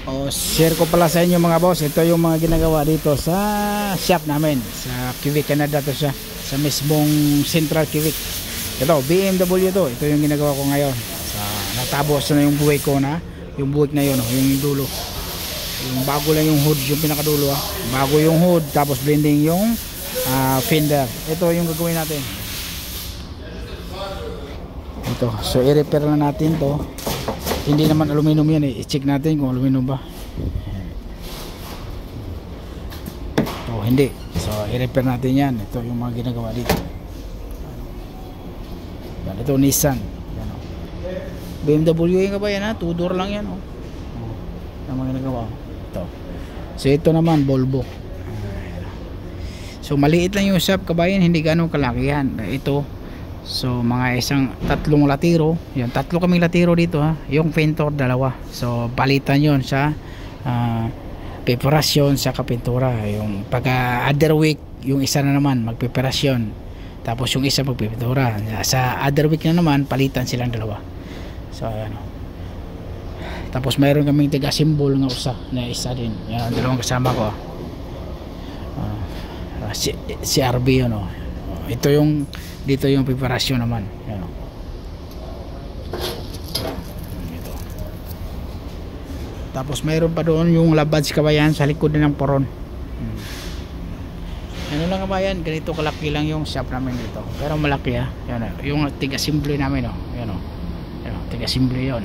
O, share ko pala sa inyo mga boss, ito yung mga ginagawa dito sa shop namin sa Quebec, Canada. To siya sa mismong Central Quebec. Ito BMW to, ito yung ginagawa ko ngayon. Natapos na yung buhay ko na, yung buhik na yun, yung dulo, yung bago lang yung hood, yung pinakadulo bago yung hood, tapos blending yung fender. Ito yung gagawin natin ito. So i-repair na natin to. Hindi naman aluminum yan i-check natin kung aluminum ba. Oh, hindi. So i-repair natin yan. Ito yung mga ginagawa dito. Yan, ito Nissan. Yan, oh. BMW yung kabayan ha, 2-door lang yan. Yung mga ginagawa ito. So ito naman Volvo. So maliit lang yung shop kabayan, hindi ganong kalaki yan. Ito, so mga tatlong latiro. Yan, tatlo kaming latiro dito ha. Yung painter dalawa. So palitan yon sa preparasyon sa kapintura. Yung pag other week, yung isa na naman magpreparasyon. Tapos yung isa magpipintura. Sa other week na naman palitan silang dalawa. So ayan. Tapos mayroon kaming tiga-symbol na isa din. Yan, dalawang kasama ko. Si RB yun oh. Ito yung dito yung preparasyon naman. Yan, oh. Ito. Tapos mayroon pa doon yung labad kabayan sa likod din ng poron. Ano lang kabayan, ganito kalaki lang yung shop namin dito. Pero malaki ha. Yan, oh. Yung tiga-assembly namin oh. Yan oh. Yan, oh. Tiga-assembly yon.